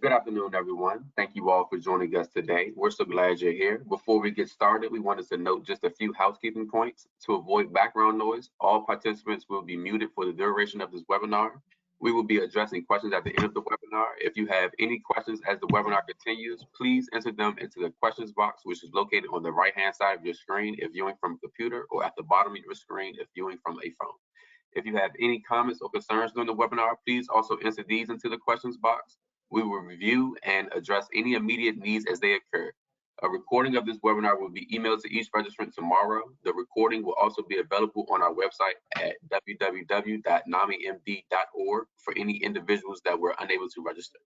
Good afternoon, everyone. Thank you all for joining us today. We're so glad you're here. Before we get started, we wanted to note just a few housekeeping points. To avoid background noise, all participants will be muted for the duration of this webinar. We will be addressing questions at the end of the webinar. If you have any questions as the webinar continues, please enter them into the questions box, which is located on the right-hand side of your screen if viewing from a computer, or at the bottom of your screen if viewing from a phone. If you have any comments or concerns during the webinar, please also enter these into the questions box. We will review and address any immediate needs as they occur. A recording of this webinar will be emailed to each registrant tomorrow. The recording will also be available on our website at www.namimd.org for any individuals that were unable to register.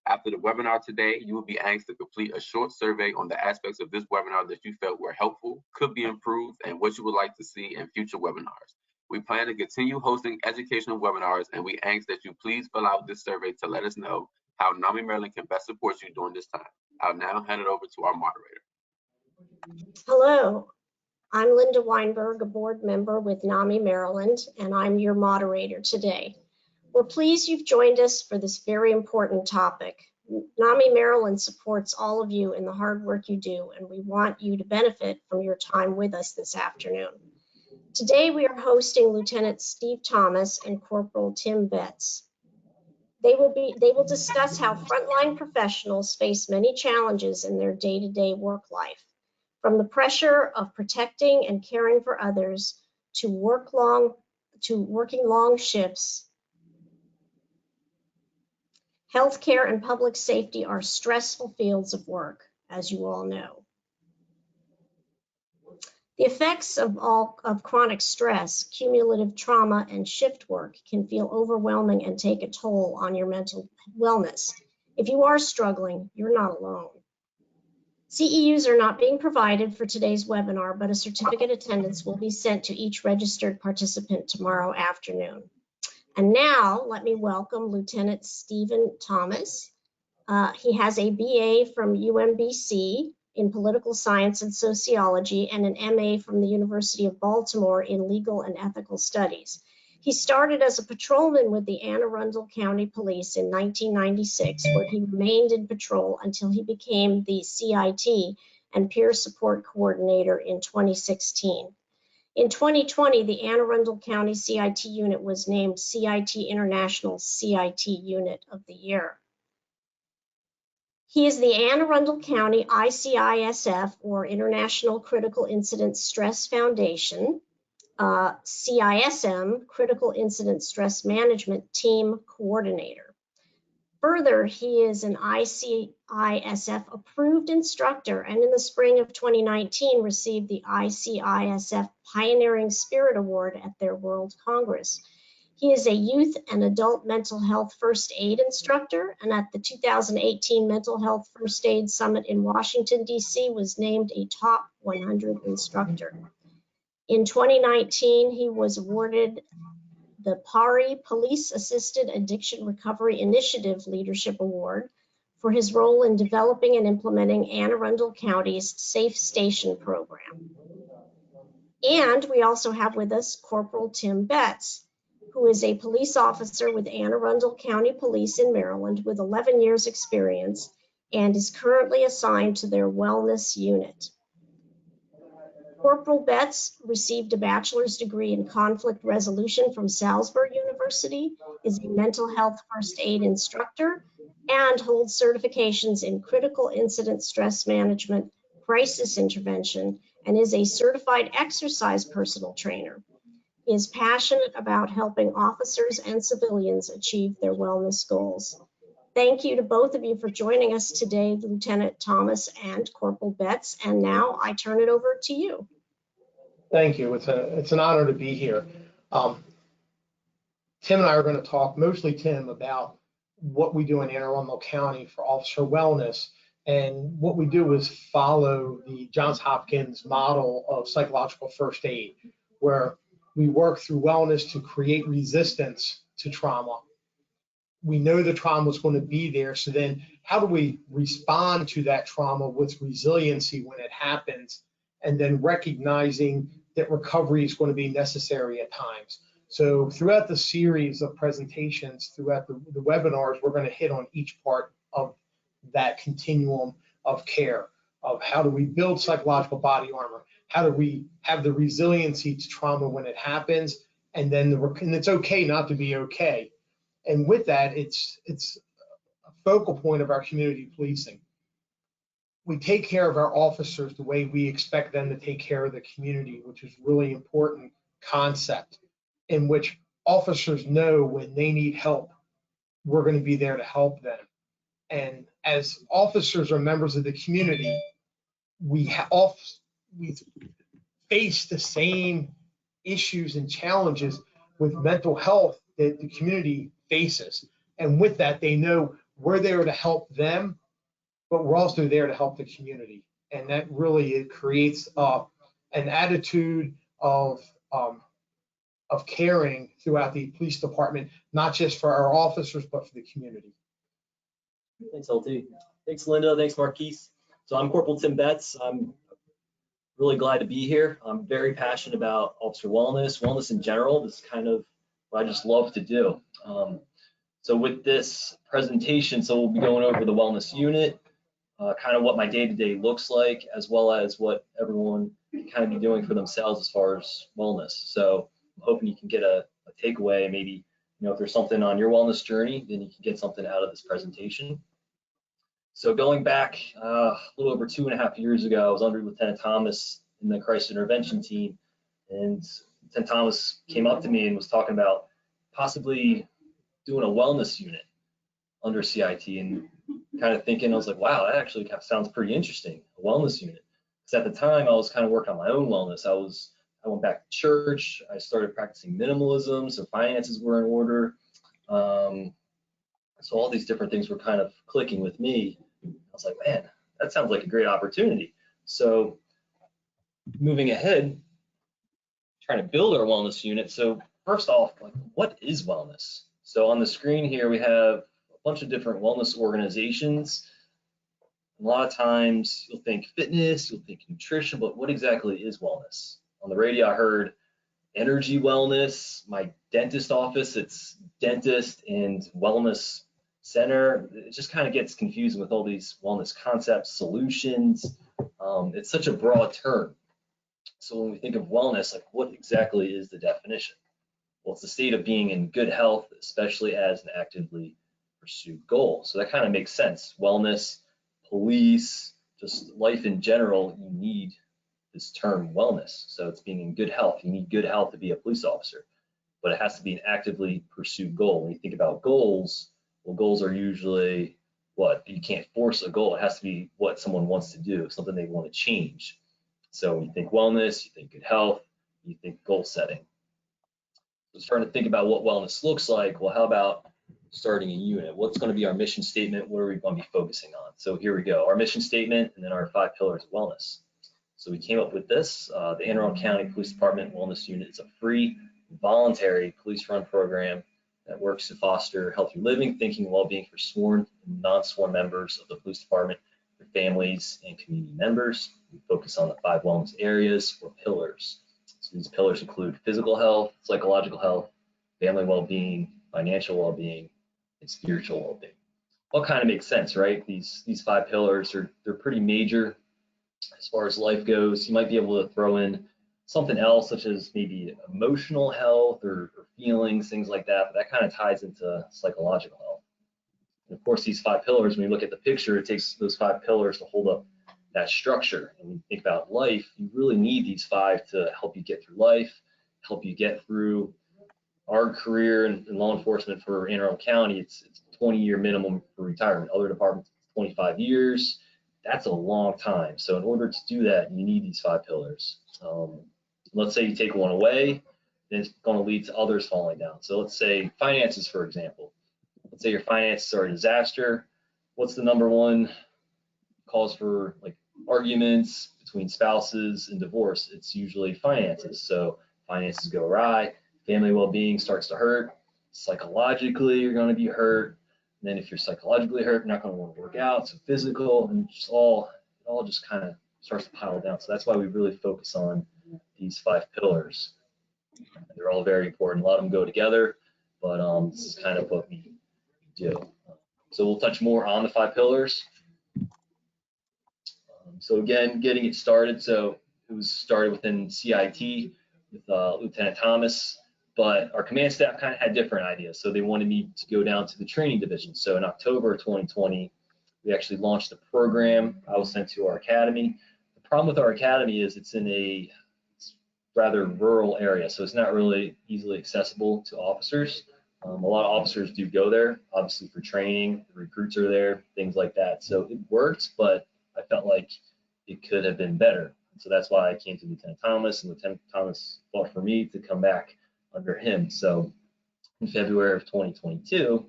After the webinar today, you will be asked to complete a short survey on the aspects of this webinar that you felt were helpful, could be improved, and what you would like to see in future webinars. We plan to continue hosting educational webinars, and we ask that you please fill out this survey to let us know how NAMI Maryland can best support you during this time. I'll now hand it over to our moderator. Hello, I'm Linda Weinberg, a board member with NAMI Maryland, and I'm your moderator today. We're pleased you've joined us for this very important topic. NAMI Maryland supports all of you in the hard work you do, and we want you to benefit from your time with us this afternoon. Today we are hosting Lieutenant Steve Thomas and Corporal Tim Betz. They will discuss how frontline professionals face many challenges in their day-to-day work life, from the pressure of protecting and caring for others to working long shifts. Healthcare and public safety are stressful fields of work, as you all know. The effects of chronic stress, cumulative trauma, and shift work can feel overwhelming and take a toll on your mental wellness. If you are struggling, you're not alone. CEUs are not being provided for today's webinar, but a certificate attendance will be sent to each registered participant tomorrow afternoon. And now let me welcome Lieutenant Stephen Thomas. He has a BA from UMBC in political science and sociology, and an MA from the University of Baltimore in legal and ethical studies. He started as a patrolman with the Anne Arundel County Police in 1996, where he remained in patrol until he became the CIT and peer support coordinator in 2016. In 2020, the Anne Arundel County CIT unit was named CIT International CIT Unit of the Year. He is the Anne Arundel County ICISF, or International Critical Incident Stress Foundation, CISM, Critical Incident Stress Management Team Coordinator. Further, he is an ICISF approved instructor, and in the spring of 2019 received the ICISF Pioneering Spirit Award at their World Congress. He is a youth and adult mental health first aid instructor, and at the 2018 Mental Health First Aid Summit in Washington, D.C. was named a top 100 instructor. In 2019, he was awarded the PARI Police Assisted Addiction Recovery Initiative Leadership Award for his role in developing and implementing Anne Arundel County's Safe Station program. And we also have with us Corporal Tim Betz, who is a police officer with Anne Arundel County Police in Maryland with 11 years experience and is currently assigned to their wellness unit. Corporal Betz received a bachelor's degree in conflict resolution from Salisbury University, is a mental health first aid instructor, and holds certifications in critical incident stress management, crisis intervention, and is a certified exercise personal trainer. He is passionate about helping officers and civilians achieve their wellness goals. Thank you to both of you for joining us today, Lieutenant Thomas and Corporal Betz, and now I turn it over to you. Thank you. It's an honor to be here. Tim and I are going to talk, mostly Tim, about what we do in Anne Arundel County for officer wellness. And what we do is follow the Johns Hopkins model of psychological first aid, where we work through wellness to create resistance to trauma. We know the trauma is going to be there, so then how do we respond to that trauma with resiliency when it happens, and then recognizing that recovery is going to be necessary at times. So throughout the series of presentations, throughout the webinars, we're going to hit on each part of that continuum of care, of how do we build psychological body armor, how do we have the resiliency to trauma when it happens, and then and it's okay not to be okay. And with that, it's a focal point of our community policing. We take care of our officers the way we expect them to take care of the community, which is really important concept, in which officers know when they need help, we're going to be there to help them. And as officers or members of the community, we face the same issues and challenges with mental health that the community faces. And with that, they know we're there to help them, but we're also there to help the community. And that really, it creates an attitude of caring throughout the police department, not just for our officers, but for the community. Thanks, LT. Thanks, Linda. Thanks, Marquise. So I'm Corporal Tim Betz. I'm really glad to be here. I'm very passionate about officer wellness in general. This is kind of what I just love to do. So with this presentation, so we'll be going over the wellness unit, kind of what my day-to-day looks like, as well as what everyone can kind of be doing for themselves as far as wellness. So I'm hoping you can get a takeaway. Maybe, if there's something on your wellness journey, then you can get something out of this presentation. So going back a little over 2.5 years ago, I was under Lieutenant Thomas in the crisis intervention team, and Lieutenant Thomas came up to me and was talking about possibly doing a wellness unit under CIT, and kind of thinking, I was like, wow, that actually sounds pretty interesting, a wellness unit. Because at the time, I was kind of working on my own wellness. I went back to church. I started practicing minimalism, so finances were in order. So all these different things were kind of clicking with me. I was like, man, that sounds like a great opportunity. So moving ahead, trying to build our wellness unit. So first off, like, what is wellness? So on the screen here, we have a bunch of different wellness organizations. A lot of times you'll think fitness, you'll think nutrition, but what exactly is wellness? On the radio, I heard energy wellness. My dentist office, it's dentist and wellness center. It just kind of gets confusing with all these wellness concepts, solutions. It's such a broad term. So when we think of wellness, like, what exactly is the definition? Well, it's the state of being in good health, especially as an actively pursued goal. So that kind of makes sense. Wellness, police, just life in general, you need this term wellness. So it's being in good health. You need good health to be a police officer, but it has to be an actively pursued goal. When you think about goals, well, goals are usually what? You can't force a goal. It has to be what someone wants to do, something they want to change. So when you think wellness, you think good health, you think goal setting. So starting to think about what wellness looks like, well, how about starting a unit? What's going to be our mission statement? What are we going to be focusing on? So here we go, our mission statement, and then our 5 pillars of wellness. So we came up with this. The Anne Arundel County Police Department Wellness Unit is a free, voluntary police-run program that works to foster healthy living, thinking, and well-being for sworn and non-sworn members of the police department, their families, and community members. We focus on the 5 wellness areas or pillars. So these pillars include physical health, psychological health, family well-being, financial well-being, and spiritual well-being. All kind of makes sense, right? These 5 pillars they're pretty major as far as life goes. You might be able to throw in something else, such as maybe emotional health or feelings, things like that, but that kind of ties into psychological health. And of course, these 5 pillars, when you look at the picture, it takes those 5 pillars to hold up that structure. And when you think about life, you really need these 5 to help you get through life, help you get through. Our career in law enforcement for Anne Arundel County, it's 20-year minimum for retirement. Other departments, 25 years. That's a long time. So in order to do that, you need these 5 pillars. Let's say you take one away, then it's going to lead to others falling down. So let's say finances, for example. Let's say your finances are a disaster. What's the #1 cause for, like, arguments between spouses and divorce? It's usually finances. So finances go awry, family well-being starts to hurt, psychologically you're going to be hurt. And then if you're psychologically hurt, you're not going to want to work out. So physical, and just it all just kind of starts to pile down. So that's why we really focus on these 5 pillars. They're all very important. A lot of them go together, but this is kind of what we do. So we'll touch more on the 5 pillars. So again, getting it started. So it was started within CIT with Lieutenant Thomas, but our command staff kind of had different ideas. So they wanted me to go down to the training division. So in October 2020, we actually launched the program. I was sent to our academy. The problem with our academy is it's in a rather rural area, so it's not really easily accessible to officers. A lot of officers do go there, obviously for training. The recruits are there, things like that. So it worked, but I felt like it could have been better. So that's why I came to Lieutenant Thomas, and Lieutenant Thomas fought for me to come back under him. So in February of 2022,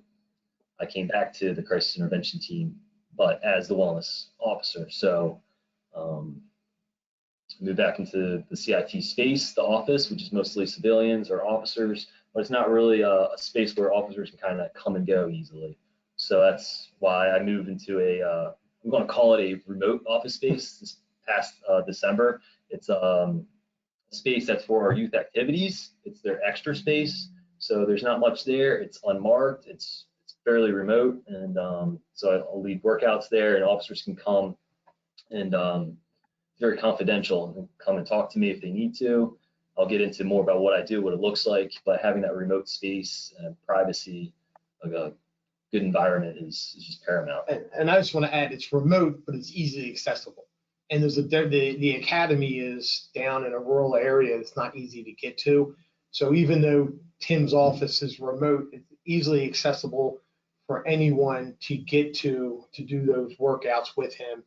I came back to the crisis intervention team, but as the wellness officer. So moved back into the CIT space, the office, which is mostly civilians or officers, but it's not really a space where officers can kind of come and go easily. So that's why I moved into I'm going to call it a remote office space this past December. It's a space that's for our youth activities. It's their extra space. So there's not much there. It's unmarked. It's fairly remote. And so I'll lead workouts there, and officers can come and very confidential and come and talk to me if they need to. I'll get into more about what I do, what it looks like, but having that remote space and privacy, like a good environment is just paramount. And I just want to add, it's remote, but it's easily accessible. And there's the academy is down in a rural area. It's not easy to get to. So even though Tim's office is remote, it's easily accessible for anyone to get to do those workouts with him.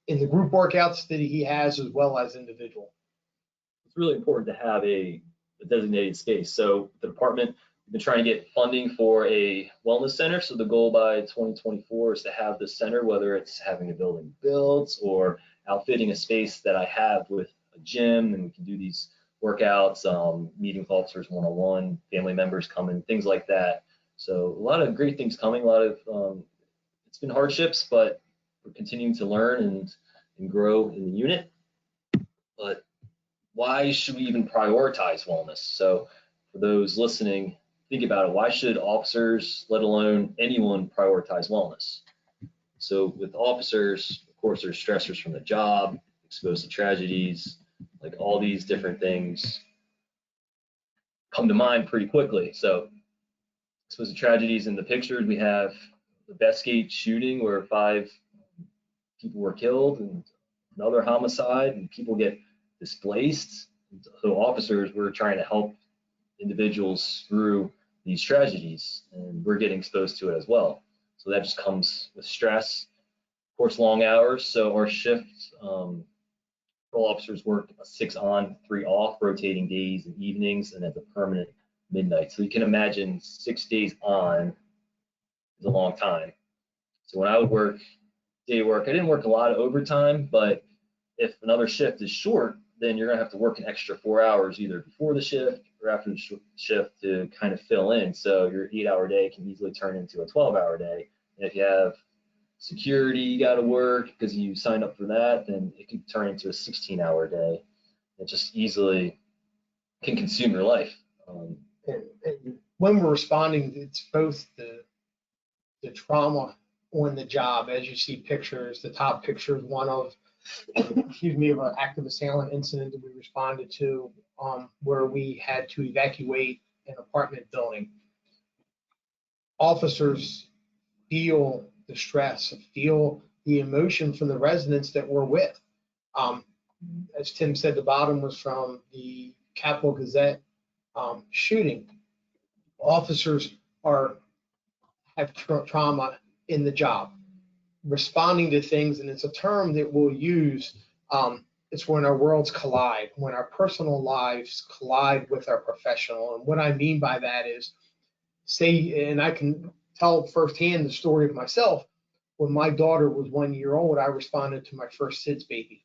In the group workouts that he has, as well as individual. It's really important to have a designated space. So the department, we've been trying to get funding for a wellness center. So the goal by 2024 is to have the center, whether it's having a building built or outfitting a space that I have with a gym, and we can do these workouts, meeting with officers one-on-one, family members coming, things like that. So a lot of great things coming, a lot of, it's been hardships, but we're continuing to learn and grow in the unit. But why should we even prioritize wellness? So for those listening, think about it. Why should officers, let alone anyone, prioritize wellness? So with officers, of course, there's stressors from the job, exposed to tragedies, like all these different things come to mind pretty quickly. So exposed to tragedies in the pictures, we have the Betz shooting where 5 people were killed, and another homicide, and people get displaced. So officers, we're trying to help individuals through these tragedies, and we're getting exposed to it as well. So that just comes with stress. Of course, long hours. So our shifts, all officers work 6 on, 3 off, rotating days and evenings, and at the permanent midnight. So you can imagine 6 days on is a long time. So when I would work day work, I didn't work a lot of overtime, but if another shift is short, then you're gonna have to work an extra 4 hours either before the shift or after the shift to kind of fill in. So your 8-hour day can easily turn into a 12-hour day. And if you have security you gotta work because you signed up for that, then it could turn into a 16-hour day. It just easily can consume your life. And when we're responding, it's both the trauma on the job, as you see pictures. The top picture is one of, excuse me, of an active assailant incident that we responded to, where we had to evacuate an apartment building. Officers feel the stress, feel the emotion from the residents that we're with. As Tim said, the bottom was from the Capital Gazette shooting. Officers have trauma in the job, responding to things, and it's a term that we'll use. It's when our worlds collide, when our personal lives collide with our professional. And what I mean by that is, say, and I can tell firsthand the story of myself. When my daughter was 1 year old, I responded to my first SIDS baby.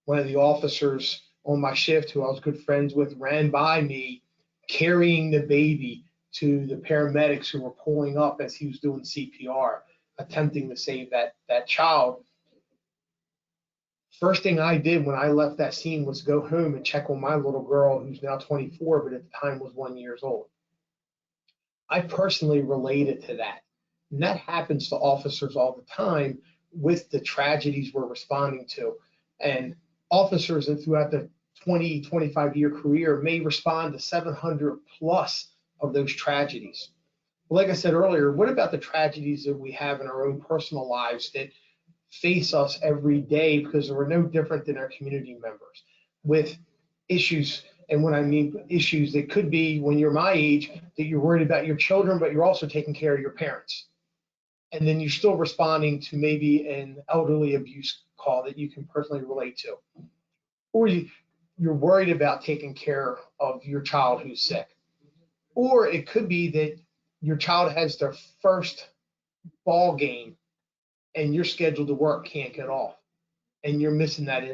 One of the officers on my shift, who I was good friends with, ran by me carrying the baby to the paramedics who were pulling up as he was doing CPR, attempting to save that child. First thing I did when I left that scene was go home and check on my little girl, who's now 24, but at the time was 1 year old. I personally related to that. And that happens to officers all the time with the tragedies we're responding to. And officers throughout the 20, 25-year career may respond to 700 plus of those tragedies. Like I said earlier, what about the tragedies that we have in our own personal lives that face us every day because we're no different than our community members with issues? And when I mean issues, it could be when you're my age that you're worried about your children, but you're also taking care of your parents. And then you're still responding to maybe an elderly abuse call that you can personally relate to. Or you're worried about taking care of your child who's sick. Or it could be that your child has their first ball game and you're scheduled to work, can't get off, and you're missing that.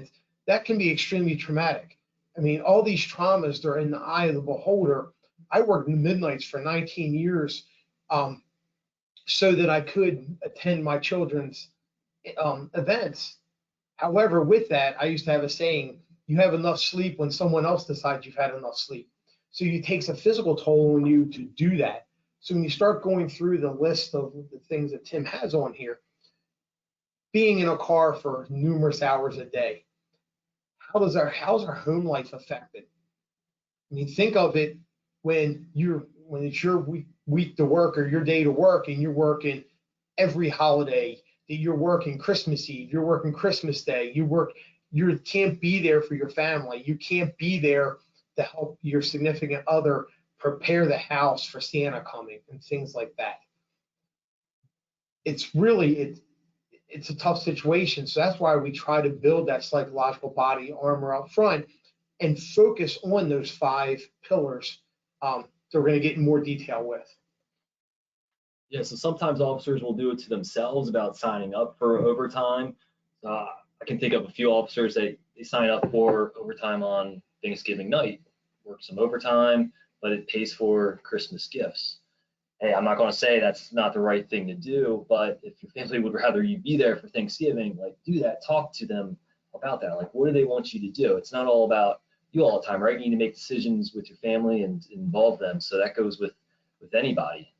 That can be extremely traumatic. I mean, all these traumas, they're in the eye of the beholder. I worked midnights for 19 years so that I could attend my children's events. However, with that, I used to have a saying, you have enough sleep when someone else decides you've had enough sleep. So it takes a physical toll on you to do that. So when you start going through the list of the things that Tim has on here, being in a car for numerous hours a day, how's our home life affected? I mean, think of it when it's your week to work or your day to work, and you're working every holiday, that you're working Christmas Eve, you're working Christmas Day, you can't be there for your family, you can't be there to help your significant other prepare the house for Santa coming and things like that. It's a tough situation. So that's why we try to build that psychological body armor up front and focus on those 5 pillars that we're going to get in more detail with. Yeah, so sometimes officers will do it to themselves about signing up for overtime. I can think of a few officers that they sign up for overtime on Thanksgiving night, work some overtime, but it pays for Christmas gifts. Hey, I'm not going to say that's not the right thing to do, but if your family would rather you be there for Thanksgiving, like, do that, talk to them about that. Like, what do they want you to do? It's not all about you all the time, right? You need to make decisions with your family and involve them. So that goes with anybody.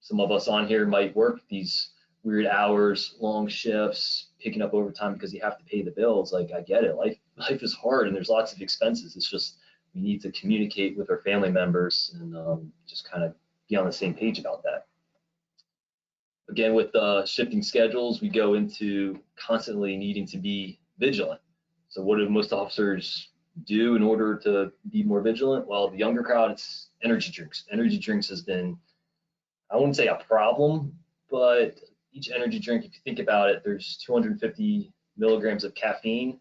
Some of us on here might work these weird hours, long shifts, picking up overtime because you have to pay the bills. Like, I get it. Life is hard and there's lots of expenses. It's just we need to communicate with our family members and just kind of be on the same page about that. Again, with shifting schedules, we go into constantly needing to be vigilant. So what do most officers do in order to be more vigilant? Well, the younger crowd, it's energy drinks. Energy drinks has been, I wouldn't say a problem, but each energy drink, if you think about it, there's 250 milligrams of caffeine.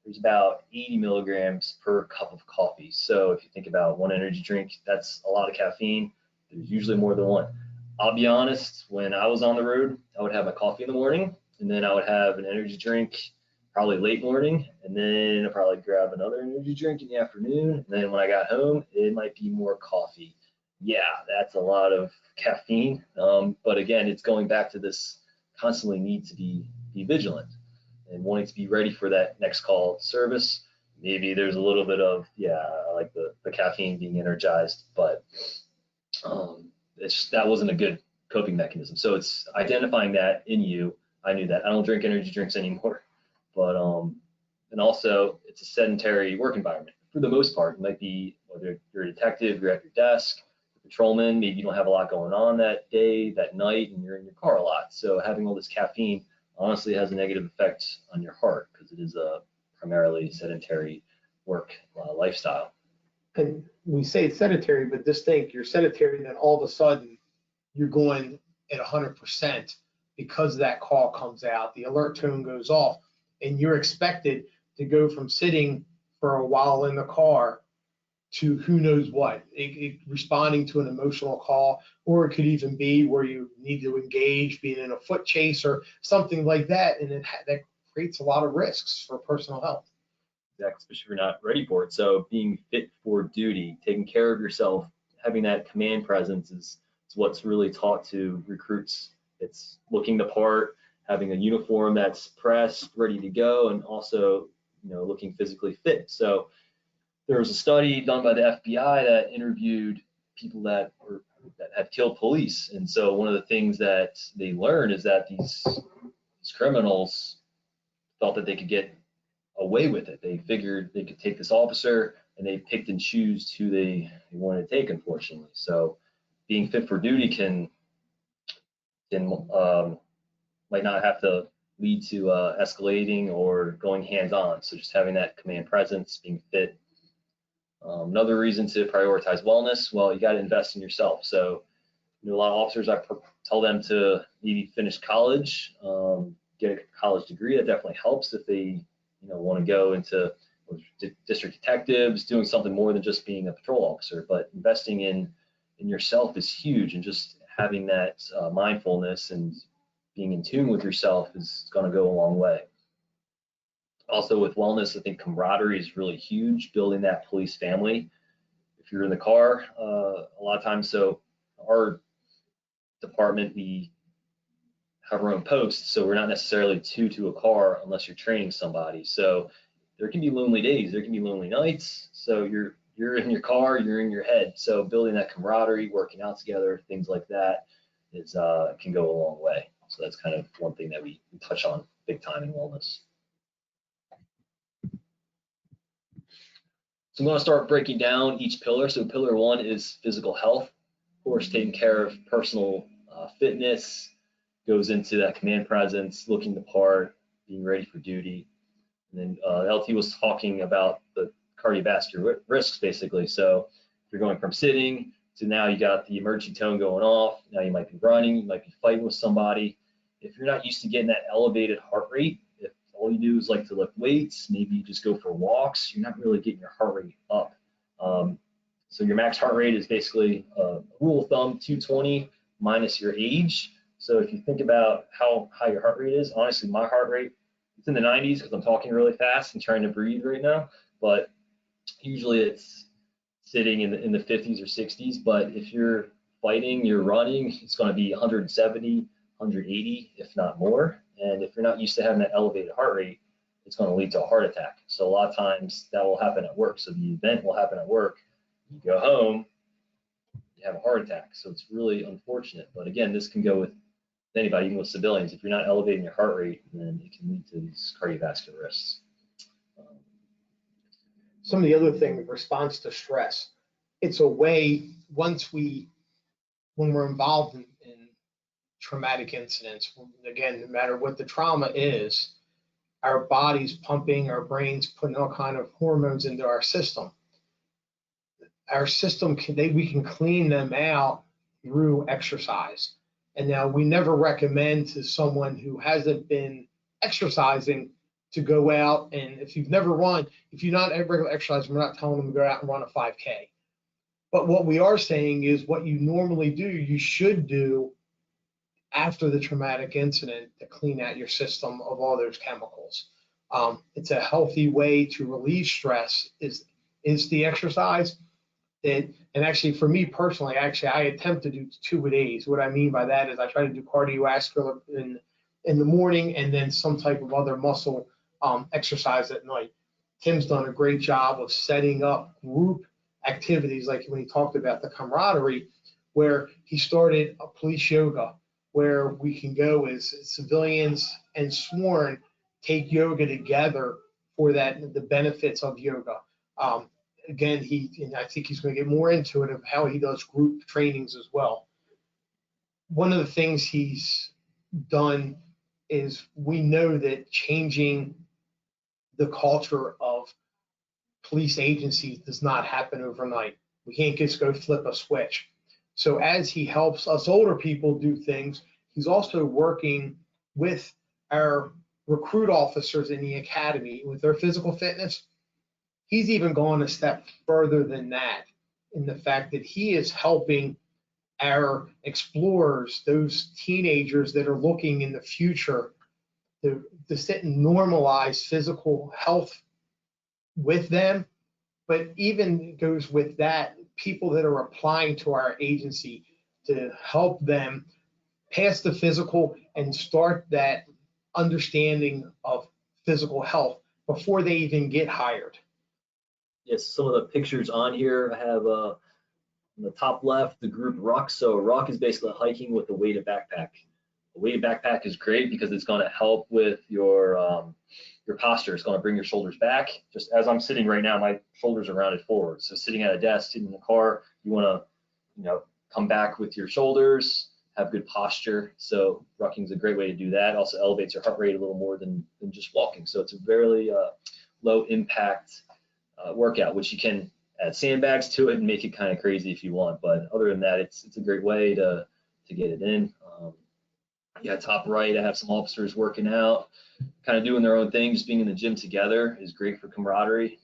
There's about 80 milligrams per cup of coffee. So if you think about one energy drink, that's a lot of caffeine. There's usually more than one. I'll be honest, when I was on the road, I would have my coffee in the morning, and then I would have an energy drink probably late morning, and then I'd probably grab another energy drink in the afternoon. And then when I got home, it might be more coffee. Yeah, that's a lot of caffeine. But again, it's going back to this constantly need to be vigilant and wanting to be ready for that next call service. Maybe there's a little bit of, yeah, I like the caffeine being energized, but that wasn't a good coping mechanism. So it's identifying that in you. I knew that. I don't drink energy drinks anymore, but and also it's a sedentary work environment for the most part. It might be whether you're a detective, you're at your desk, patrolman, maybe you don't have a lot going on that day, that night, and you're in your car a lot. So having all this caffeine honestly has a negative effect on your heart because it is a primarily sedentary work lifestyle. And we say it's sedentary, but just think you're sedentary, and then all of a sudden you're going at 100% because that call comes out, the alert tone goes off, and you're expected to go from sitting for a while in the car to who knows what, responding to an emotional call, or it could even be where you need to engage, being in a foot chase or something like that, and that creates a lot of risks for personal health. Exactly, especially if you're not ready for it. So being fit for duty, taking care of yourself, having that command presence is what's really taught to recruits. It's looking the part, having a uniform that's pressed, ready to go, and also, looking physically fit. So there was a study done by the FBI that interviewed people that had killed police. And so one of the things that they learned is that these criminals felt that they could get away with it. They figured they could take this officer, and they picked and choose who they wanted to take, unfortunately. So being fit for duty can might not have to lead to escalating or going hands-on. So just having that command presence, being fit. Another reason to prioritize wellness, well, you got to invest in yourself. So a lot of officers, I tell them to maybe finish college, get a college degree. That definitely helps if they want to go into district detectives, doing something more than just being a patrol officer. But investing in yourself is huge, and just having that mindfulness and being in tune with yourself is going to go a long way. Also with wellness, I think camaraderie is really huge, building that police family. If you're in the car, a lot of times, so our department, we have our own posts, so we're not necessarily two to a car unless you're training somebody. So there can be lonely days, there can be lonely nights. So you're in your car, you're in your head. So building that camaraderie, working out together, things like that is can go a long way. So that's kind of one thing that we touch on big time in wellness. So I'm going to start breaking down each pillar. So pillar one is physical health, of course, taking care of personal fitness, goes into that command presence, looking the part, being ready for duty. And then LT was talking about the cardiovascular risks, basically. So if you're going from sitting to now you got the emergency tone going off, now you might be running, you might be fighting with somebody. If you're not used to getting that elevated heart rate, if all you do is like to lift weights, maybe you just go for walks, you're not really getting your heart rate up. So your max heart rate is basically a rule of thumb, 220 minus your age. So if you think about how high your heart rate is, honestly, my heart rate, it's in the 90s because I'm talking really fast and trying to breathe right now, but usually it's sitting in the 50s or 60s. But if you're fighting, you're running, it's going to be 170, 180, if not more. And if you're not used to having that elevated heart rate, it's going to lead to a heart attack. So a lot of times that will happen at work. So the event will happen at work. You go home, you have a heart attack. So it's really unfortunate. But again, this can go with anybody, even with civilians. If you're not elevating your heart rate, then it can lead to these cardiovascular risks. Some of the other things, response to stress. It's a way, when we're involved in traumatic incidents, again, no matter what the trauma is, our body's pumping, our brain's putting all kind of hormones into our system. Our system, we can clean them out through exercise. And now we never recommend to someone who hasn't been exercising to go out, and if you've never run, if you're not at regular exercise, we're not telling them to go out and run a 5K. But what we are saying is what you normally do, you should do after the traumatic incident to clean out your system of all those chemicals. It's a healthy way to relieve stress is the exercise. And actually for me personally, I attempt to do 2 a days. What I mean by that is I try to do cardiovascular in the morning and then some type of other muscle exercise at night. Tim's done a great job of setting up group activities, like when he talked about the camaraderie, where he started a police yoga, where we can go as civilians and sworn take yoga together for that, the benefits of yoga. Again, and I think he's going to get more into it of how he does group trainings as well. One of the things he's done is we know that changing the culture of police agencies does not happen overnight. We can't just go flip a switch. So as he helps us older people do things, he's also working with our recruit officers in the academy with their physical fitness. He's even gone a step further than that in the fact that he is helping our explorers, those teenagers that are looking in the future to sit and normalize physical health with them. But even goes with that, people that are applying to our agency to help them pass the physical and start that understanding of physical health before they even get hired. Yes, some of the pictures on here have on the top left, the group ruck. So a ruck is basically hiking with a weighted backpack. A weighted backpack is great because it's going to help with your posture. It's going to bring your shoulders back. Just as I'm sitting right now, my shoulders are rounded forward. So sitting at a desk, sitting in the car, you want to, come back with your shoulders, have good posture. So rucking is a great way to do that. Also elevates your heart rate a little more than just walking. So it's a very low impact workout, which you can add sandbags to it and make it kind of crazy if you want. But other than that, it's a great way to get it in. Yeah, top right, I have some officers working out, kind of doing their own thing. Just being in the gym together is great for camaraderie.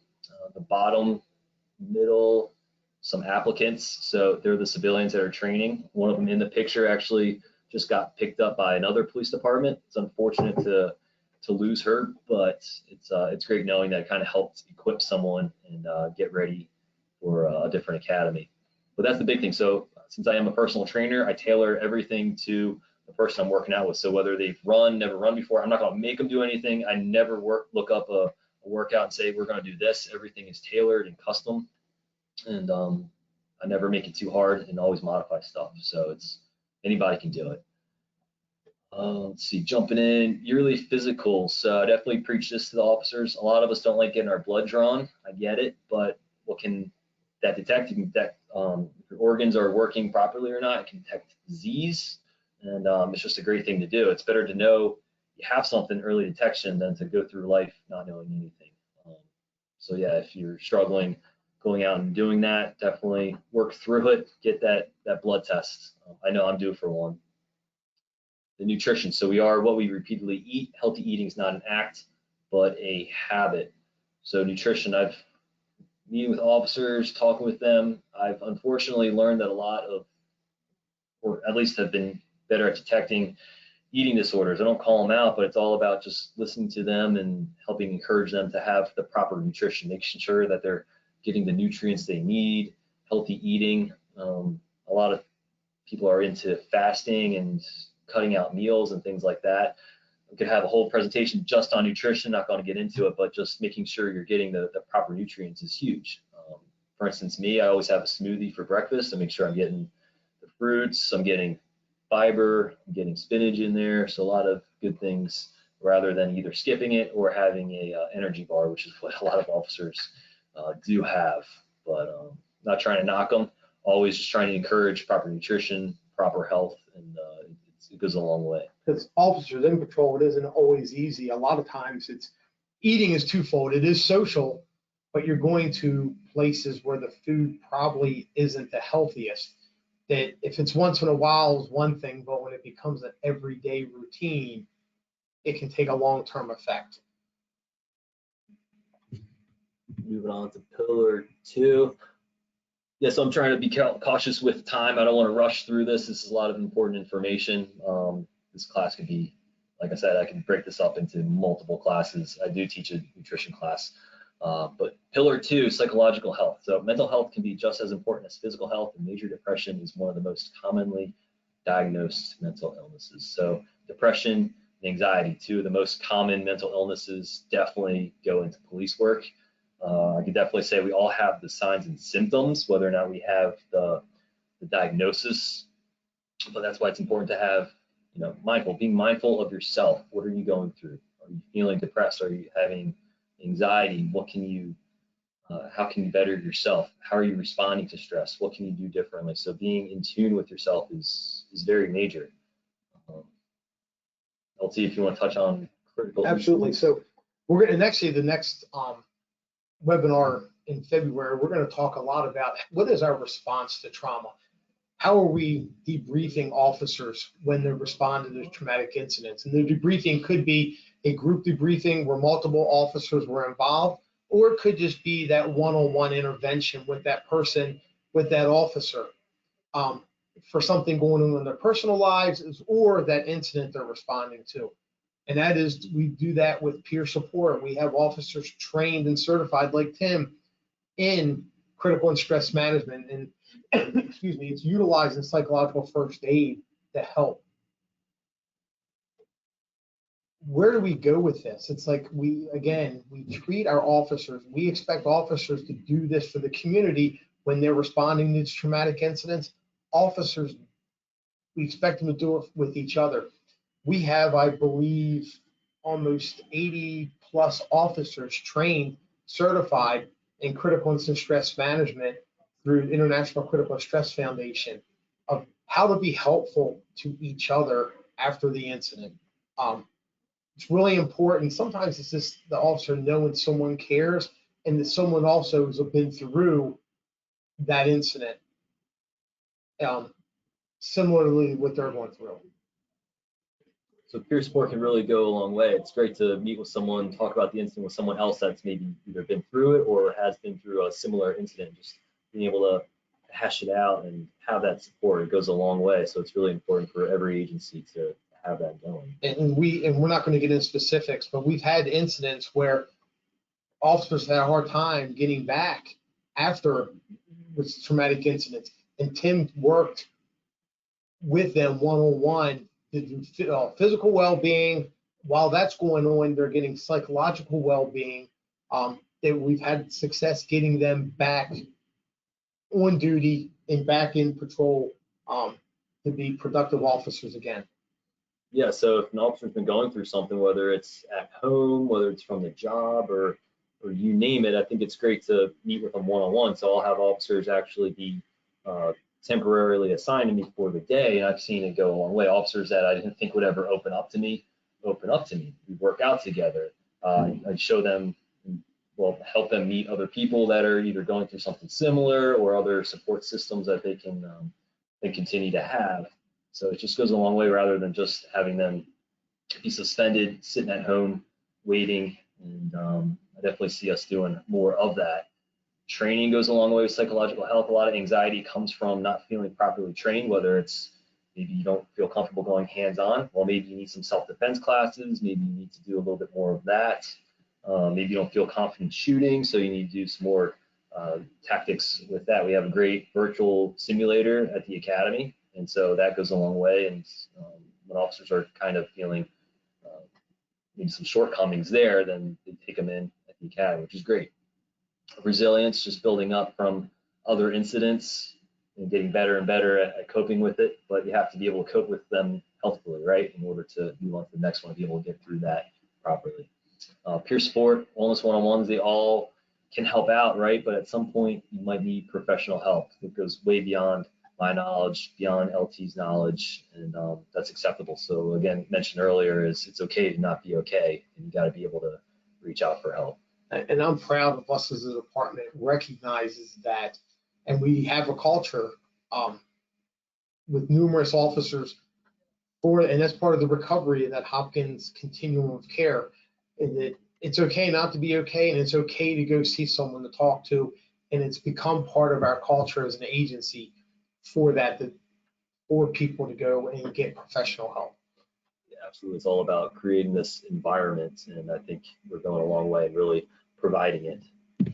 The bottom, middle, some applicants. So they're the civilians that are training. One of them in the picture actually just got picked up by another police department. It's unfortunate to lose her, but it's great knowing that it kind of helped equip someone and get ready for a different academy. But that's the big thing. So since I am a personal trainer, I tailor everything to the person I'm working out with. So whether they've never run before, I'm not going to make them do anything. I never look up a workout and say, we're going to do this. Everything is tailored and custom. And I never make it too hard and always modify stuff. So anybody can do it. Let's see, jumping in, yearly physicals. So I definitely preach this to the officers. A lot of us don't like getting our blood drawn. I get it, but what can that detect? You can detect if your organs are working properly or not. It can detect disease, and it's just a great thing to do. It's better to know you have something, early detection, than to go through life not knowing anything. So yeah, if you're struggling going out and doing that, definitely work through it. Get that blood test. I know I'm due for one. The nutrition. So we are what we repeatedly eat. Healthy eating is not an act, but a habit. So nutrition, I've meeting with officers, talking with them. I've unfortunately learned that a lot of, or at least have been better at detecting eating disorders. I don't call them out, but it's all about just listening to them and helping encourage them to have the proper nutrition, making sure that they're getting the nutrients they need, healthy eating. A lot of people are into fasting and cutting out meals and things like that. We could have a whole presentation just on nutrition, not going to get into it, but just making sure you're getting the proper nutrients is huge. For instance, me, I always have a smoothie for breakfast to make sure I'm getting the fruits, I'm getting fiber, I'm getting spinach in there. So a lot of good things rather than either skipping it or having a energy bar, which is what a lot of officers do have. But not trying to knock them, always just trying to encourage proper nutrition, proper health, and it goes a long way. Because officers in patrol, it isn't always easy. A lot of times eating is twofold. It is social, but you're going to places where the food probably isn't the healthiest. That if it's once in a while is one thing, but when it becomes an everyday routine, it can take a long-term effect. Moving on to pillar 2. Yeah, so I'm trying to be cautious with time. I don't want to rush through this. This is a lot of important information. This class could be, like I said, I can break this up into multiple classes. I do teach a nutrition class. But pillar 2, psychological health. So mental health can be just as important as physical health, and major depression is one of the most commonly diagnosed mental illnesses. So depression and anxiety, 2 of the most common mental illnesses, definitely go into police work. I could definitely say we all have the signs and symptoms, whether or not we have the diagnosis, but that's why it's important to have, being mindful of yourself. What are you going through? Are you feeling depressed? Are you having anxiety? What can you, how can you better yourself? How are you responding to stress? What can you do differently? So being in tune with yourself is very major. I'll see if you want to touch on critical. Absolutely. So we're going to actually the next webinar in February, we're going to talk a lot about what is our response to trauma. How are we debriefing officers when they respond to those traumatic incidents? And the debriefing could be a group debriefing where multiple officers were involved, or it could just be that one-on-one intervention with that person, with that officer, for something going on in their personal lives, or that incident they're responding to. And that is, we do that with peer support. We have officers trained and certified like Tim in critical and stress management, and excuse me, it's utilizing psychological first aid to help. where do we go with this? It's like we treat our officers, we expect officers to do this for the community when they're responding to these traumatic incidents. Officers, we expect them to do it with each other. We have, I believe, almost 80 plus officers trained, certified in critical incident stress management through International Critical Stress Foundation of how to be helpful to each other after the incident. It's really important. Sometimes it's just the officer knowing someone cares and that someone also has been through that incident, similarly what they're going through. So peer support can really go a long way. It's great to meet with someone, talk about the incident with someone else that's maybe either been through it or has been through a similar incident. Just being able to hash it out and have that support, it goes a long way. So it's really important for every agency to have that going. And we're not going to get into specifics, but we've had incidents where officers had a hard time getting back after with traumatic incidents, and Tim worked with them one-on-one to do physical well-being. While that's going on, they're getting psychological well-being. That we've had success getting them back on duty and back in patrol to be productive officers again. Yeah, so if an officer's been going through something, whether it's at home, whether it's from the job, or you name it, I think it's great to meet with them one-on-one. So I'll have officers actually be temporarily assigned to me for the day, and I've seen it go a long way. Officers that I didn't think would ever open up to me. We work out together. I show them, well, help them meet other people that are either going through something similar or other support systems that they can they continue to have. So it just goes a long way rather than just having them be suspended, sitting at home, waiting. And I definitely see us doing more of that. Training goes a long way with psychological health. A lot of anxiety comes from not feeling properly trained, whether it's maybe you don't feel comfortable going hands-on. Well, maybe you need some self-defense classes. Maybe you need to do a little bit more of that. Maybe you don't feel confident shooting, so you need to do some more tactics with that. We have a great virtual simulator at the academy, and so that goes a long way. And when officers are kind of feeling maybe some shortcomings there, then they take them in at the academy, which is great. Resilience, just building up from other incidents and getting better and better at coping with it, but you have to be able to cope with them healthfully, right, in order to move on to the next one, be able to get through that properly. Peer support, wellness one-on-ones, they all can help out, right, but at some point you might need professional help. It goes way beyond my knowledge, beyond LT's knowledge, and that's acceptable. So again, mentioned earlier, is it's okay to not be okay, and you got to be able to reach out for help. And I'm proud of us as a department recognizes that, and we have a culture with numerous officers and that's part of the recovery of that Hopkins continuum of care, and that it's okay not to be okay, and it's okay to go see someone to talk to, and it's become part of our culture as an agency for people to go and get professional help. Absolutely. It's all about creating this environment, and I think we're going a long way in really providing it.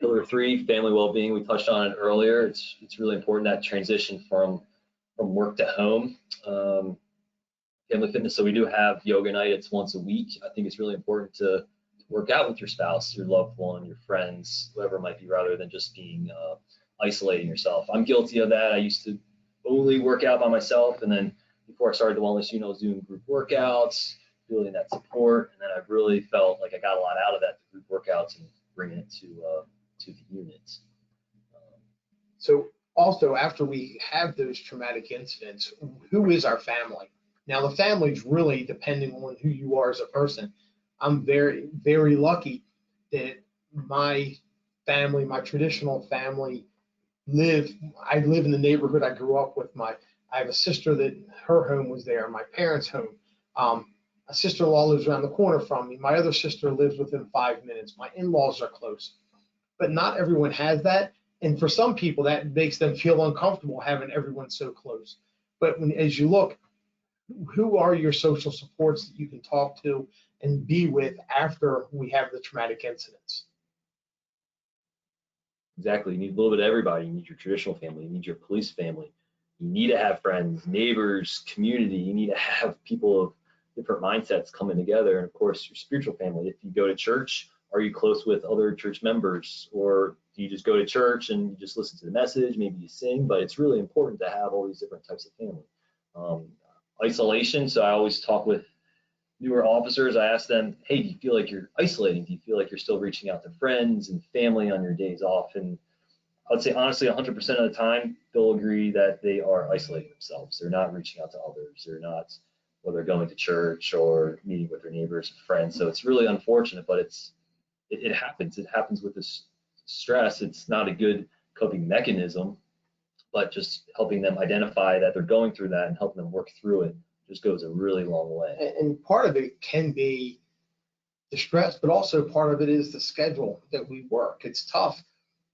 Pillar 3, family well-being, we touched on it earlier. It's really important, that transition from work to home. Family fitness, so we do have yoga night. It's once a week. I think it's really important to work out with your spouse, your loved one, your friends, whoever it might be, rather than just being isolating yourself. I'm guilty of that. I used to only work out by myself, and then before I started the wellness unit, I was doing group workouts, feeling that support, and then I really felt like I got a lot out of that, the group workouts, and bringing it to the units. So also, after we have those traumatic incidents, who is our family? Now, the family's really depending on who you are as a person. I'm very, very lucky that my family, my traditional family, I live in the neighborhood I grew up with. I have a sister that her home was there, my parents' home. A sister-in-law lives around the corner from me. My other sister lives within 5 minutes. My in-laws are close. But not everyone has that. And for some people, that makes them feel uncomfortable having everyone so close. But as you look, who are your social supports that you can talk to and be with after we have the traumatic incidents? Exactly. You need a little bit of everybody. You need your traditional family. You need your police family. You need to have friends, neighbors, community. You need to have people of different mindsets coming together. And of course, your spiritual family. If you go to church, are you close with other church members, or do you just go to church and you just listen to the message? Maybe you sing, but it's really important to have all these different types of family. Isolation. So I always talk with newer officers. I ask them, hey, do you feel like you're isolating? Do you feel like you're still reaching out to friends and family on your days off? And I would say honestly, 100% of the time, they'll agree that they are isolating themselves. They're not reaching out to others. They're not, whether going to church or meeting with their neighbors and friends. So it's really unfortunate, but it happens. It happens with this stress. It's not a good coping mechanism, but just helping them identify that they're going through that and helping them work through it just goes a really long way. And part of it can be the stress, but also part of it is the schedule that we work. It's tough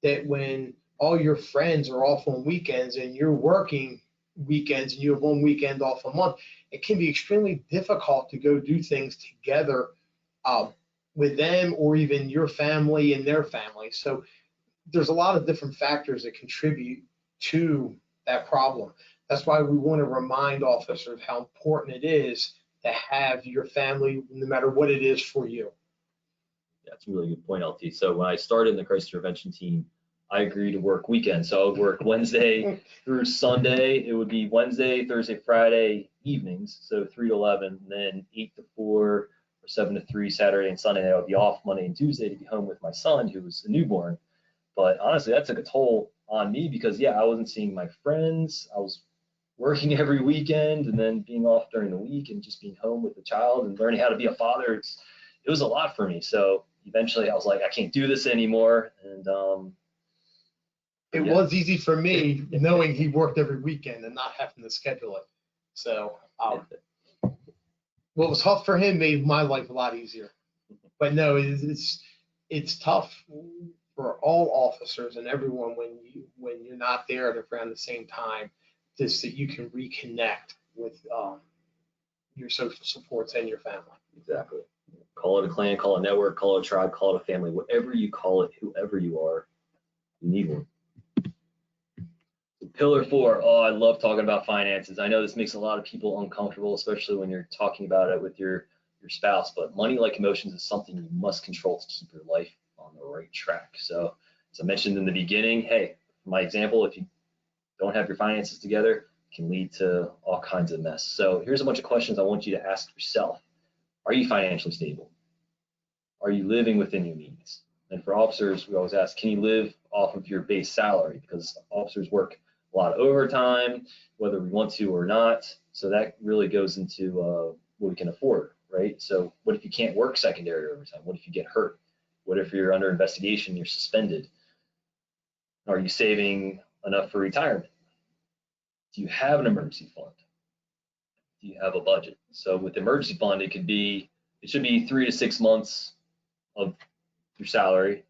that when all your friends are off on weekends and you're working weekends and you have 1 weekend off a month, it can be extremely difficult to go do things together with them, or even your family and their family. So there's a lot of different factors that contribute to that problem. That's why we want to remind officers how important it is to have your family, no matter what it is for you. That's a really good point, LT. So when I started in the crisis intervention team, I agreed to work weekends. So I would work Wednesday through Sunday. It would be Wednesday, Thursday, Friday evenings, so 3 to 11, then 8 to 4 or 7 to 3 Saturday and Sunday. I would be off Monday and Tuesday to be home with my son, who was a newborn. But honestly, that took a toll on me because, yeah, I wasn't seeing my friends. I was working every weekend and then being off during the week and just being home with the child and learning how to be a father. It was a lot for me. So eventually I was like, I can't do this anymore. And it was easy for me knowing he worked every weekend and not having to schedule it. So what was tough for him made my life a lot easier. But no, it's tough for all officers and everyone when you're not there at around the same time, just that you can reconnect with your social supports and your family. Exactly. Call it a clan, call it a network, call it a tribe, call it a family, whatever you call it, whoever you are, you need one. Pillar 4, I love talking about finances. I know this makes a lot of people uncomfortable, especially when you're talking about it with your spouse, but money, like emotions, is something you must control to keep your life on the right track. So as I mentioned in the beginning, hey, my example, if you don't have your finances together, it can lead to all kinds of mess. So here's a bunch of questions I want you to ask yourself. Are you financially stable? Are you living within your means? And for officers, we always ask, can you live off of your base salary? Because officers work a lot of overtime, whether we want to or not. So that really goes into what we can afford, right? So what if you can't work secondary overtime? What if you get hurt? What if you're under investigation, you're suspended? Are you saving enough for retirement? Do you have an emergency fund? Do you have a budget? So with the emergency fund, it should be 3 to 6 months of your salary,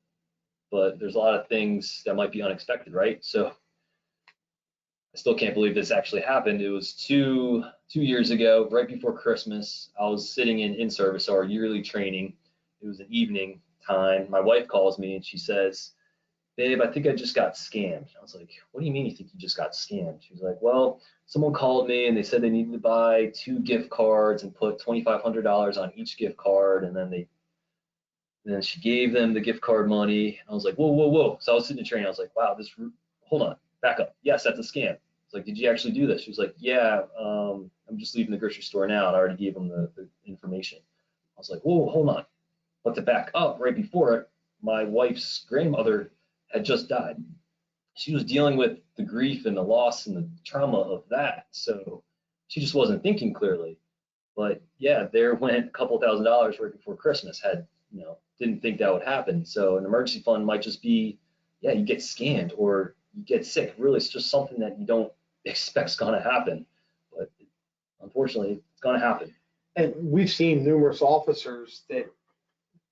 but there's a lot of things that might be unexpected, right? So I still can't believe this actually happened. It was two years ago, right before Christmas. I was sitting in service, our yearly training. It was an evening time. My wife calls me and she says, babe, I think I just got scammed. I was like, what do you mean you think you just got scammed? She was like, well, someone called me and they said they needed to buy 2 gift cards and put $2,500 on each gift card. And then she gave them the gift card money. I was like, whoa, whoa, whoa. So I was sitting in training. I was like, wow, hold on, back up. Yes, that's a scam. I was like, did you actually do this? She was like, yeah, I'm just leaving the grocery store now. And I already gave them the information. I was like, whoa, hold on. But to back up, right before it, my wife's grandmother had just died. She was dealing with the grief and the loss and the trauma of that. So she just wasn't thinking clearly. But yeah, there went a couple $1,000s right before Christmas. Didn't think that would happen. So an emergency fund might just be, yeah, you get scammed or you get sick. Really, it's just something that you don't expect is going to happen. But unfortunately, it's going to happen. And we've seen numerous officers that,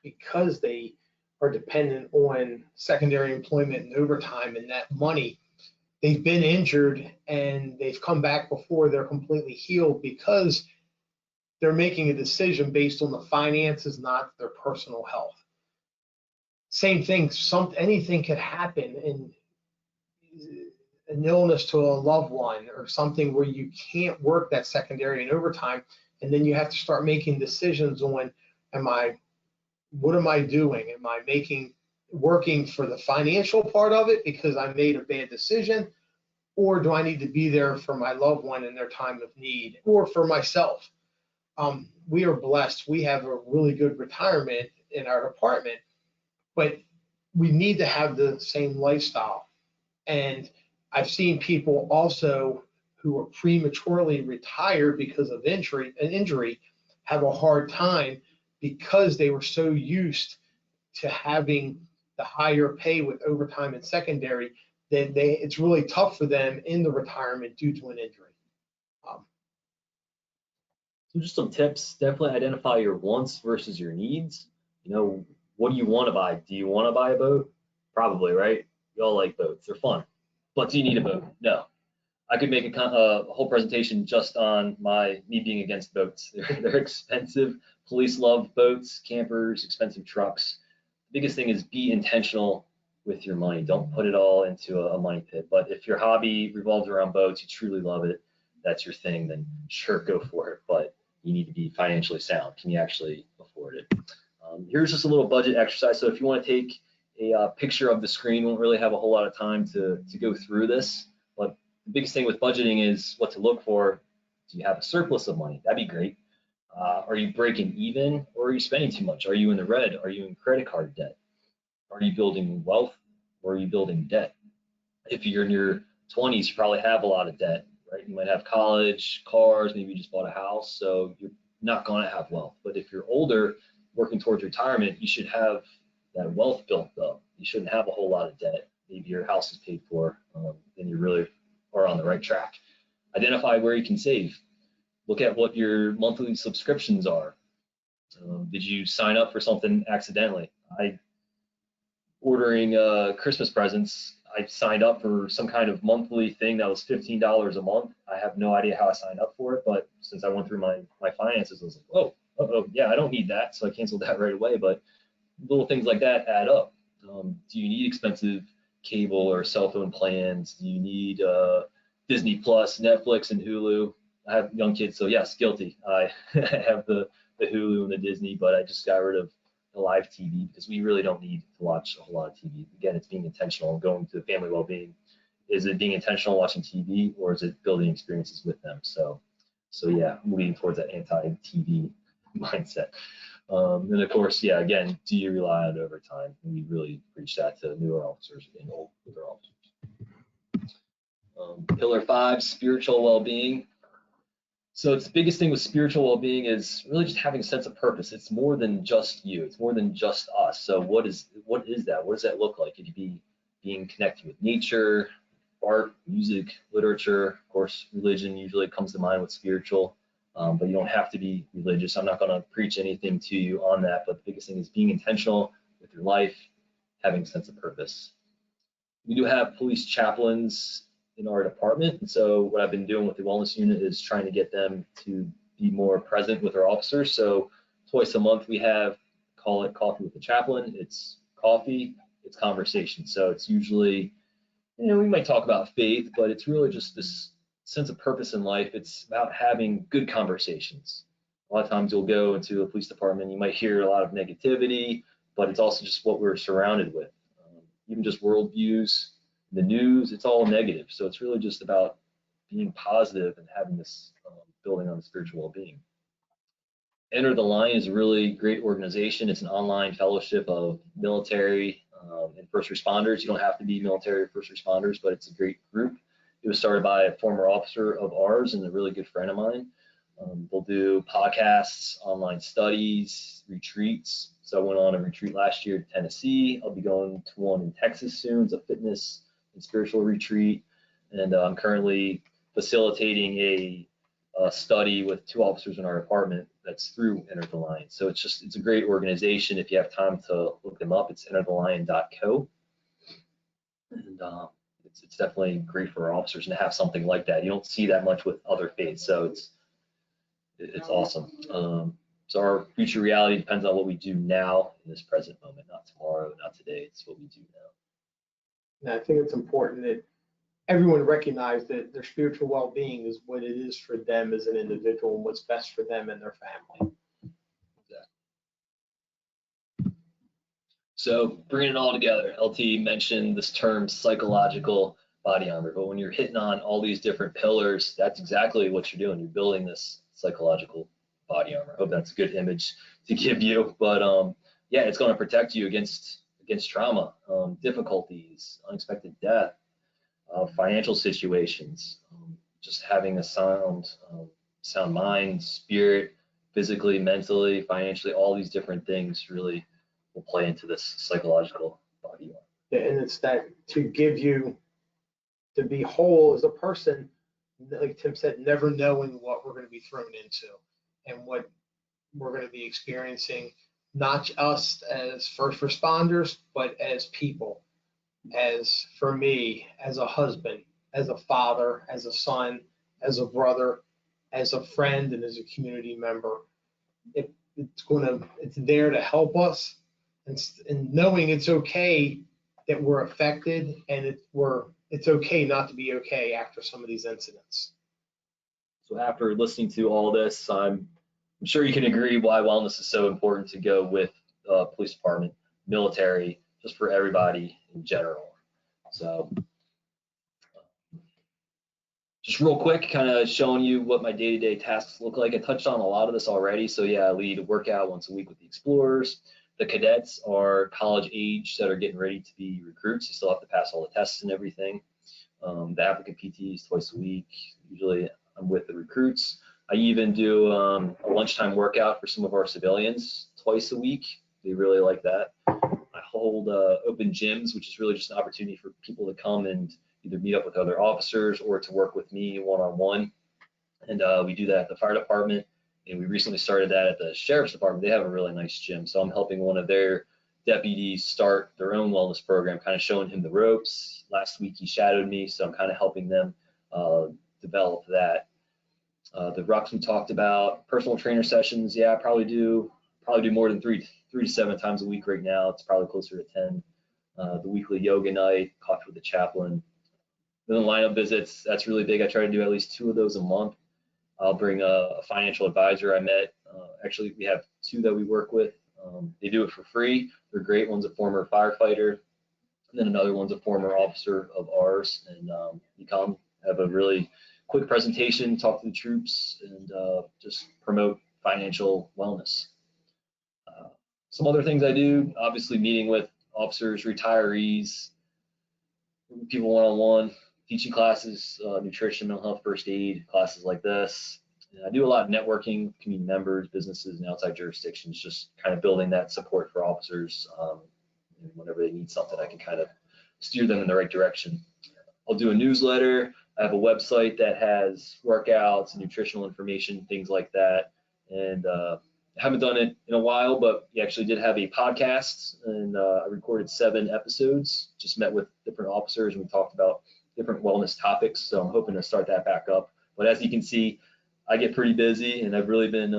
because they are dependent on secondary employment and overtime and that money, they've been injured and they've come back before they're completely healed because they're making a decision based on the finances, not their personal health. Same thing, anything could happen, in an illness to a loved one or something where you can't work that secondary and overtime. And then you have to start making decisions on, what am I doing? Am I working for the financial part of it because I made a bad decision? Or do I need to be there for my loved one in their time of need, or for myself? We are blessed. We have a really good retirement in our department, but we need to have the same lifestyle. And I've seen people also who are prematurely retired because of injury have a hard time because they were so used to having the higher pay with overtime and secondary that it's really tough for them in the retirement due to an injury. So just some tips, definitely identify your wants versus your needs. You know, what do you want to buy? Do you want to buy a boat? Probably, right? You all like boats, they're fun. But do you need a boat? No. I could make a whole presentation just on me being against boats. They're expensive. Police love boats, campers, expensive trucks. The biggest thing is be intentional with your money. Don't put it all into a money pit. But if your hobby revolves around boats, you truly love it, that's your thing, then sure, go for it. But you need to be financially sound. Can you actually afford it? Here's just a little budget exercise. So if you want to take a picture of the screen, we won't really have a whole lot of time to go through this. But the biggest thing with budgeting is what to look for. Do you have a surplus of money? That'd be great. Are you breaking even, or are you spending too much? Are you in the red? Are you in credit card debt? Are you building wealth, or are you building debt? If you're in your 20s, you probably have a lot of debt, right? You might have college, cars, maybe you just bought a house, so you're not going to have wealth. But if you're older, working towards retirement, you should have that wealth built up. You shouldn't have a whole lot of debt. Maybe your house is paid for, then you really are on the right track. Identify where you can save. Look at what your monthly subscriptions are. Did you sign up for something accidentally? Ordering Christmas presents, I signed up for some kind of monthly thing that was $15 a month. I have no idea how I signed up for it, but since I went through my finances, I was like, oh, yeah, I don't need that, so I canceled that right away. But little things like that add up. Do you need expensive cable or cell phone plans? Do you need Disney Plus, Netflix, and Hulu? I have young kids, so yes, guilty. I have the Hulu and the Disney, but I just got rid of the live TV because we really don't need to watch a whole lot of TV. Again, it's being intentional and going to family well-being. Is it being intentional watching TV, or is it building experiences with them? So yeah, moving towards that anti-TV mindset. And of course, yeah, again, do you rely on overtime? And we really preach that to newer officers and older officers. Pillar 5, spiritual well-being. So it's the biggest thing with spiritual well-being is really just having a sense of purpose. It's more than just you. It's more than just us. So what is that? What does that look like? It could be being connected with nature, art, music, literature. Of course, religion usually comes to mind with spiritual, but you don't have to be religious. I'm not going to preach anything to you on that, but the biggest thing is being intentional with your life, having a sense of purpose. We do have police chaplains in our department, and so what I've been doing with the wellness unit is trying to get them to be more present with our officers. So twice a month we call it Coffee with the Chaplain. It's coffee, it's conversation. So it's usually, we might talk about faith, but it's really just this sense of purpose in life. It's about having good conversations. A lot of times you'll go into a police department, you might hear a lot of negativity, but it's also just what we're surrounded with. Even just worldviews, the news, it's all negative. So it's really just about being positive and having this building on the spiritual well-being. Enter the Line is a really great organization. It's an online fellowship of military and first responders. You don't have to be military or first responders, but it's a great group. It was started by a former officer of ours and a really good friend of mine. They'll do podcasts, online studies, retreats. So I went on a retreat last year to Tennessee. I'll be going to one in Texas soon. It's a fitness and spiritual retreat. And I'm currently facilitating a study with 2 officers in our department that's through Enter the Line. So it's a great organization. If you have time to look them up, it's enterthelion.co. And it's definitely great for our officers to have something like that. You don't see that much with other faiths, so it's awesome. So our future reality depends on what we do now in this present moment, not tomorrow, not today. It's what we do now. And I think it's important that everyone recognize that their spiritual well-being is what it is for them as an individual and what's best for them and their family. So bringing it all together, LT mentioned this term psychological body armor, but when you're hitting on all these different pillars, that's exactly what you're doing. You're building this psychological body armor. I hope that's a good image to give you, but yeah, it's going to protect you against trauma, difficulties, unexpected death, financial situations, just having a sound mind, spirit, physically, mentally, financially, all these different things really will play into this psychological body armor. Yeah, and it's that to give you to be whole as a person, like Tim said, never knowing what we're going to be thrown into and what we're going to be experiencing, not us as first responders, but as people, as for me, as a husband, as a father, as a son, as a brother, as a friend, and as a community member. It's there to help us, and knowing it's okay that we're affected, and it's okay not to be okay after some of these incidents. So after listening to all this, I'm sure you can agree why wellness is so important to go with police department, military, just for everybody in general. So just real quick, kind of showing you what my day-to-day tasks look like. I touched on a lot of this already. So yeah, I lead a workout once a week with the explorers. The cadets are college age that are getting ready to be recruits. They still have to pass all the tests and everything. The applicant PT is twice a week. Usually I'm with the recruits. I even do a lunchtime workout for some of our civilians twice a week. They really like that. I hold open gyms, which is really just an opportunity for people to come and either meet up with other officers or to work with me one-on-one. And we do that at the fire department. And we recently started that at the sheriff's department. They have a really nice gym. So I'm helping one of their deputies start their own wellness program, kind of showing him the ropes. Last week he shadowed me, so I'm kind of helping them develop that. The rucks we talked about, personal trainer sessions, yeah, I probably do more than three to 7 times a week right now. It's probably closer to 10. The weekly yoga night, coffee with the chaplain. Then the lineup visits, that's really big. I try to do at least 2 of those a month. I'll bring a financial advisor I met. Actually, we have 2 that we work with. They do it for free. They're great. One's a former firefighter, and then another one's a former officer of ours. And you come, have a really quick presentation, talk to the troops, and just promote financial wellness. Some other things I do, obviously meeting with officers, retirees, people one-on-one, teaching classes, nutrition, mental health, first aid, classes like this. And I do a lot of networking with community members, businesses, and outside jurisdictions, just kind of building that support for officers. And whenever they need something, I can kind of steer them in the right direction. I'll do a newsletter. I have a website that has workouts and nutritional information, things like that. And I haven't done it in a while, but we actually did have a podcast, and I recorded 7 episodes, just met with different officers, and we talked about different wellness topics. So I'm hoping to start that back up. But as you can see, I get pretty busy, and I've really been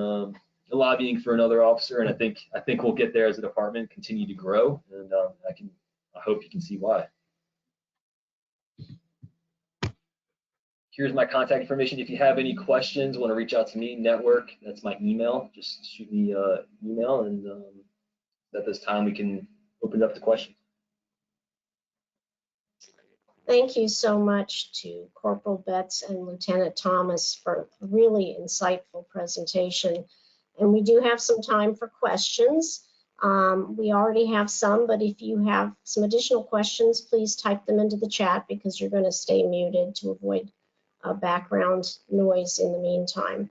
lobbying for another officer, and I think we'll get there as a department, continue to grow, and I hope you can see why. Here's my contact information. If you have any questions, want to reach out to me, network, that's my email. Just shoot me an email, and at this time we can open it up to questions. Thank you so much to Corporal Betz and Lieutenant Thomas for a really insightful presentation. And we do have some time for questions. We already have some, but if you have some additional questions, please type them into the chat, because you're going to stay muted to avoid background noise in the meantime.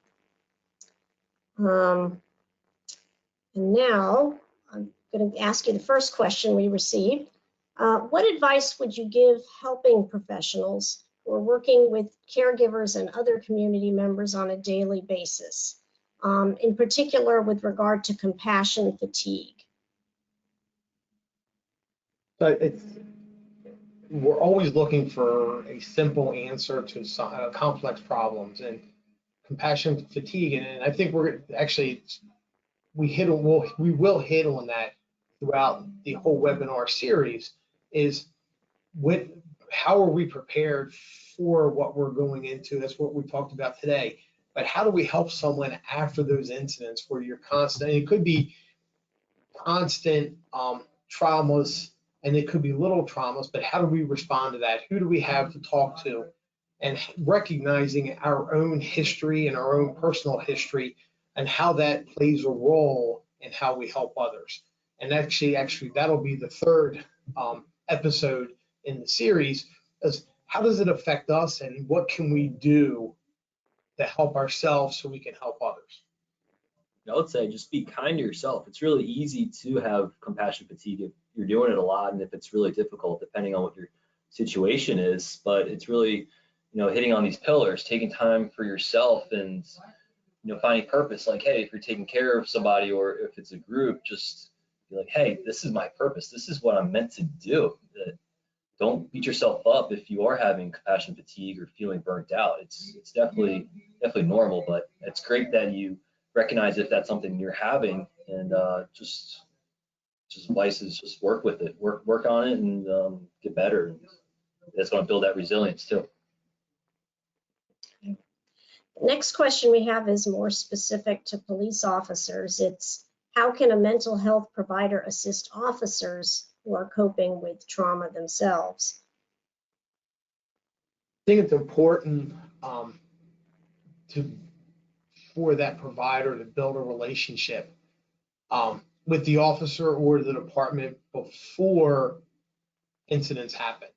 And now I'm going to ask you the first question we received. What advice would you give helping professionals who are working with caregivers and other community members on a daily basis, in particular with regard to compassion fatigue? But we're always looking for a simple answer to complex problems, and compassion fatigue. And I think we will hit on that throughout the whole webinar series. Is with how are we prepared for what we're going into? That's what we talked about today. But how do we help someone after those incidents where you're constant? It could be constant traumas, and it could be little traumas, but how do we respond to that? Who do we have to talk to? And recognizing our own history and our own personal history and how that plays a role in how we help others. And actually that'll be the third episode in the series, is how does it affect us and what can we do to help ourselves so we can help others? I would say just be kind to yourself. It's really easy to have compassion fatigue if you're doing it a lot and if it's really difficult, depending on what your situation is. But it's really, hitting on these pillars, taking time for yourself and, finding purpose. Like, hey, if you're taking care of somebody or if it's a group, just be like, hey, this is my purpose. This is what I'm meant to do. Don't beat yourself up if you are having compassion fatigue or feeling burnt out. It's definitely normal, but it's great that you recognize if that's something you're having and just advice is just work with it, work on it and get better. And that's going to build that resilience too. The next question we have is more specific to police officers. It's how can a mental health provider assist officers who are coping with trauma themselves? I think it's important for that provider to build a relationship with the officer or the department before incidents happen.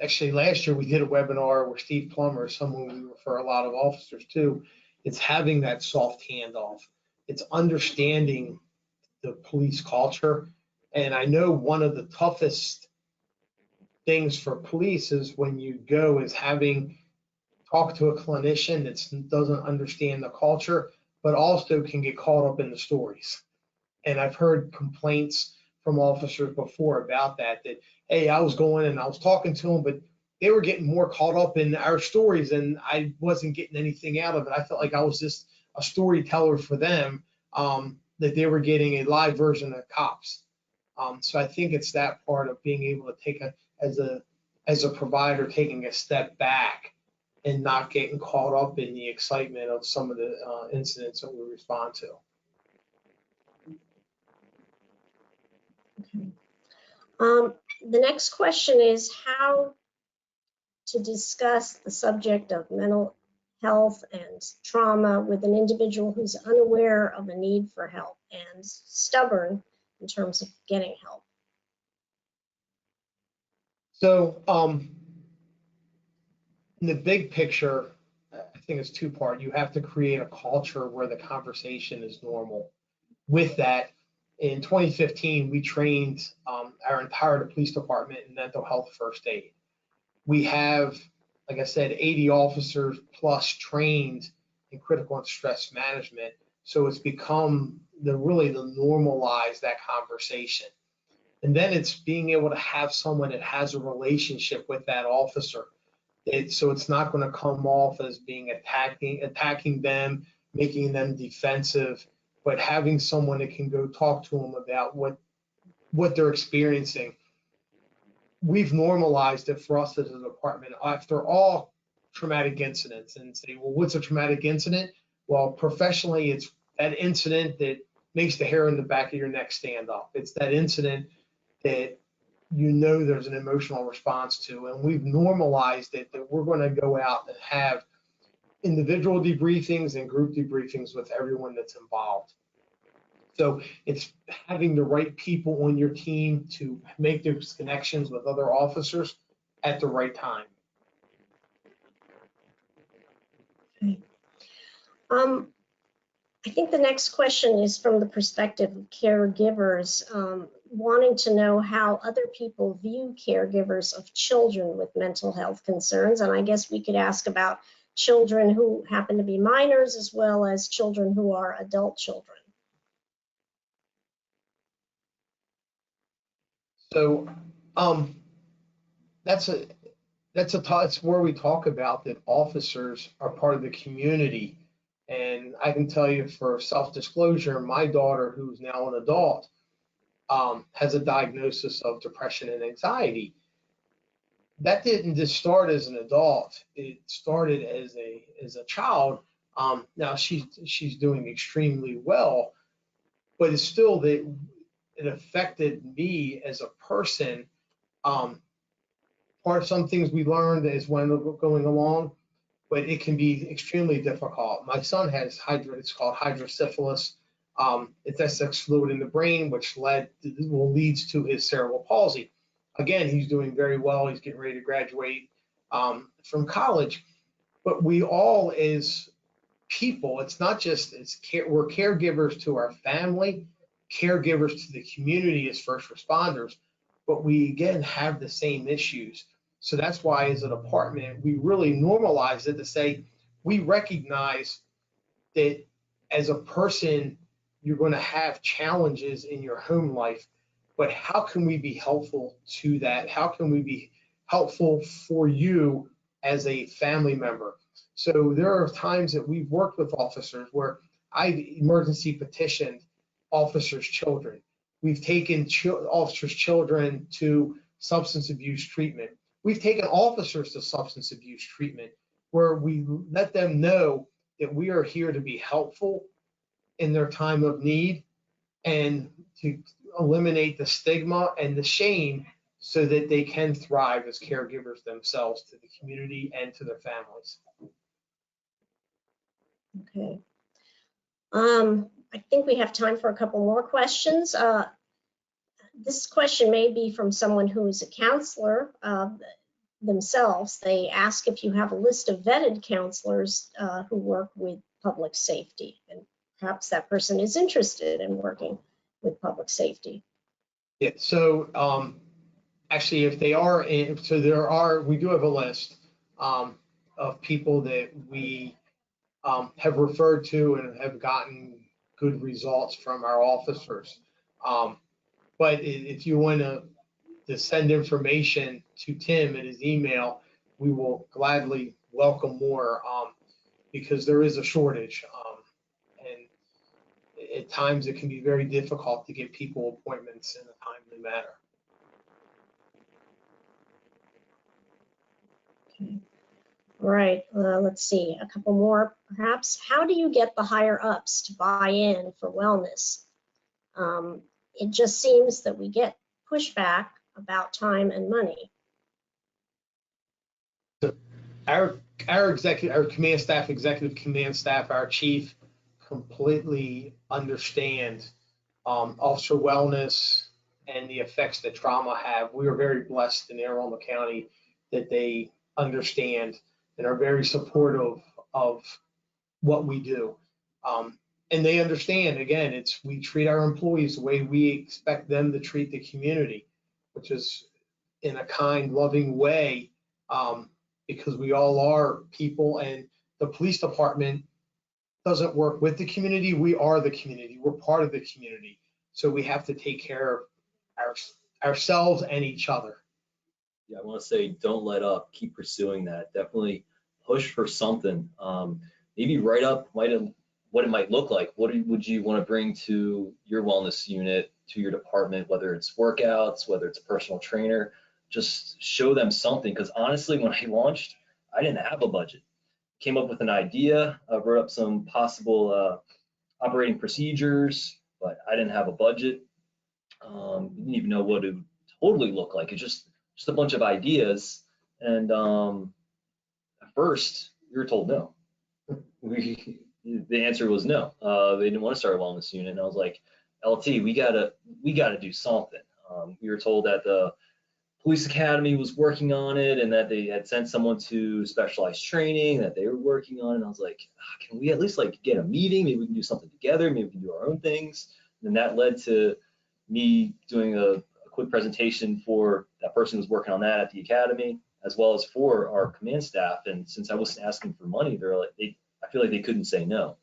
Actually, last year we did a webinar where Steve Plummer, someone we refer a lot of officers to, it's having that soft handoff. It's understanding the police culture. And I know one of the toughest things for police is when you go is talk to a clinician that doesn't understand the culture, but also can get caught up in the stories. And I've heard complaints from officers before about that, hey, I was going and I was talking to them, but they were getting more caught up in our stories and I wasn't getting anything out of it. I felt like I was just a storyteller for them, that they were getting a live version of cops. So I think it's that part of being able to take as a provider, taking a step back and not getting caught up in the excitement of some of the incidents that we respond to. Okay. The next question is how to discuss the subject of mental health and trauma with an individual who's unaware of a need for help and stubborn in terms of getting help. So in the big picture, I think it's two-part. You have to create a culture where the conversation is normal. With that, in 2015, we trained our entire police department in mental health first aid. We have, like I said, 80 officers plus trained in critical and stress management. So it's become really the normalize that conversation. And then it's being able to have someone that has a relationship with that officer. So it's not going to come off as being attacking them, making them defensive, but having someone that can go talk to them about what they're experiencing. We've normalized it for us as a department after all traumatic incidents and say, well, what's a traumatic incident? Well, professionally, it's that incident that makes the hair in the back of your neck stand up. It's that incident that there's an emotional response to, and we've normalized it that we're going to go out and have individual debriefings and group debriefings with everyone that's involved. So it's having the right people on your team to make those connections with other officers at the right time. Okay. I think the next question is from the perspective of caregivers, wanting to know how other people view caregivers of children with mental health concerns. And I guess we could ask about children who happen to be minors as well as children who are adult children. So that's where we talk about that officers are part of the community. And I can tell you for self-disclosure, my daughter, who's now an adult, has a diagnosis of depression and anxiety. that didn't just start as an adult. It started as a child. Now she's doing extremely well, but it's still that it affected me as a person. Part of some things we learned as when going along, but it can be extremely difficult. My son has it's called hydrocephalus. It's excess fluid in the brain, which leads to his cerebral palsy. Again, he's doing very well. He's getting ready to graduate from college. But we all, as people, it's not just we're caregivers to our family, caregivers to the community as first responders, but we again have the same issues. So that's why as a department, we really normalize it to say, we recognize that as a person, you're going to have challenges in your home life, but how can we be helpful to that? How can we be helpful for you as a family member? So there are times that we've worked with officers where I've emergency petitioned officers' children. We've taken officers' children to substance abuse treatment. We've taken officers to substance abuse treatment where we let them know that we are here to be helpful in their time of need and to eliminate the stigma and the shame so that they can thrive as caregivers themselves to the community and to their families. Okay. I think we have time for a couple more questions. This question may be from someone who is a counselor themselves. They ask if you have a list of vetted counselors who work with public safety, and perhaps that person is interested in working with public safety. Yeah, so actually if they are, we do have a list of people that we have referred to and have gotten good results from our officers. But if you want to send information to Tim at his email, we will gladly welcome more because there is a shortage. And at times it can be very difficult to get people appointments in a timely manner. Okay. All right, let's see, a couple more perhaps. How do you get the higher ups to buy in for wellness? It just seems that we get pushback about time and money. Our command staff, executive command staff, our chief completely understand officer wellness and the effects that trauma have. We are very blessed in Anne Arundel County that they understand and are very supportive of what we do. And they understand, again, we treat our employees the way we expect them to treat the community, which is in a kind, loving way, because we all are people, and the police department doesn't work with the community. We are the community. We're part of the community. So we have to take care of ourselves and each other. Yeah, I want to say don't let up. Keep pursuing that. Definitely push for something. Maybe write up what it might look like. What would you want to bring to your wellness unit, to your department, whether it's workouts, whether it's a personal trainer. Just show them something, because honestly, when I launched, I didn't have a budget. Came up with an idea, wrote up some possible operating procedures, but I didn't have a budget. Didn't even know what it would totally look like. It's just a bunch of ideas. And at first, we were told no. The answer was no. They didn't want to start a wellness unit, and I was like, LT, we gotta do something. We were told that the police academy was working on it, and that they had sent someone to specialized training, that they were working on it. And I was like, can we at least like get a meeting? Maybe we can do something together. Maybe we can do our own things. And then that led to me doing a quick presentation for that person who was working on that at the academy, as well as for our command staff. And since I wasn't asking for money, I feel like they couldn't say no.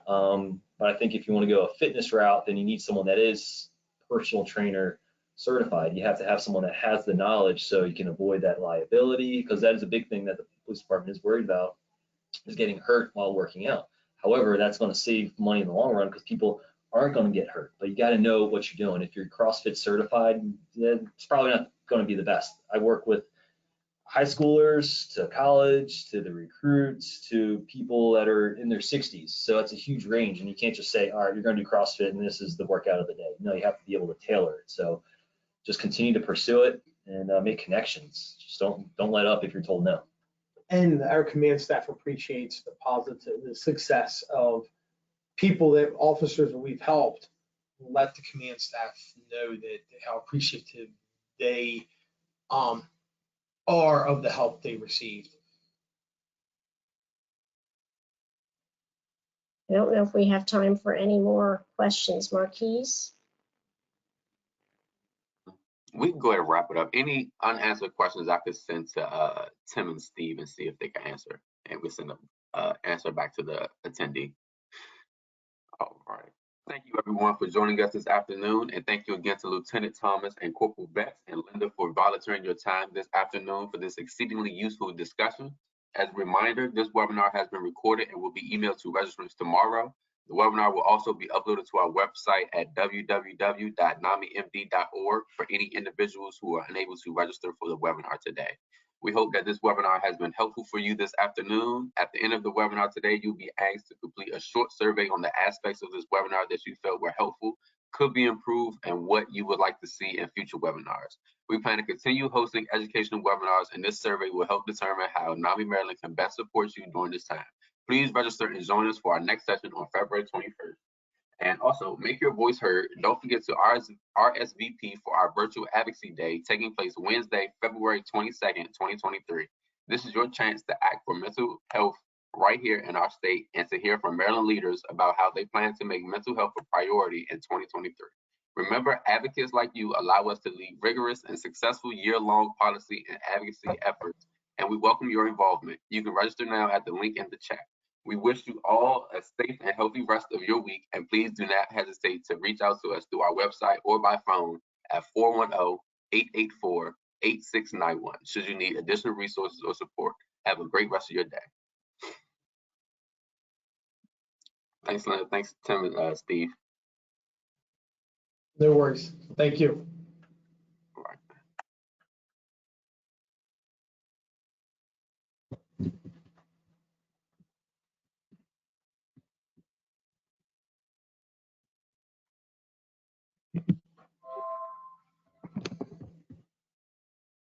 But I think if you want to go a fitness route, then you need someone that is personal trainer certified. You have to have someone that has the knowledge so you can avoid that liability, because that is a big thing that the police department is worried about, is getting hurt while working out. However, that's going to save money in the long run, because people aren't going to get hurt, but you got to know what you're doing. If you're CrossFit certified, it's probably not going to be the best. I work with high schoolers to college to the recruits to people that are in their 60s. So it's a huge range, and you can't just say, all right, you're going to do CrossFit and this is the workout of the day. No, you have to be able to tailor it. So just continue to pursue it and make connections. Just don't let up if you're told no. And our command staff appreciates the success of people that officers that we've helped. Let the command staff know that how appreciative they are of the help they received. I don't know if we have time for any more questions. Marquise? We can go ahead and wrap it up. Any unanswered questions I could send to Tim and Steve and see if they can answer, and we'll send an answer back to the attendee. All right. Thank you, everyone, for joining us this afternoon, and thank you again to Lieutenant Thomas and Corporal Betz and Linda for volunteering your time this afternoon for this exceedingly useful discussion. As a reminder, this webinar has been recorded and will be emailed to registrants tomorrow. The webinar will also be uploaded to our website at www.namimd.org for any individuals who are unable to register for the webinar today. We hope that this webinar has been helpful for you this afternoon. At the end of the webinar today, you'll be asked to complete a short survey on the aspects of this webinar that you felt were helpful, could be improved, and what you would like to see in future webinars. We plan to continue hosting educational webinars, and this survey will help determine how NAMI Maryland can best support you during this time. Please register and join us for our next session on February 21st. And also, make your voice heard. Don't forget to RSVP for our virtual advocacy day taking place Wednesday, February 22nd, 2023. This is your chance to act for mental health right here in our state and to hear from Maryland leaders about how they plan to make mental health a priority in 2023. Remember, advocates like you allow us to lead rigorous and successful year-long policy and advocacy efforts, and we welcome your involvement. You can register now at the link in the chat. We wish you all a safe and healthy rest of your week, and please do not hesitate to reach out to us through our website or by phone at 410-884-8691 should you need additional resources or support. Have a great rest of your day. Thanks, Linda. Thanks, Tim and Steve. No worries. Thank you. All right.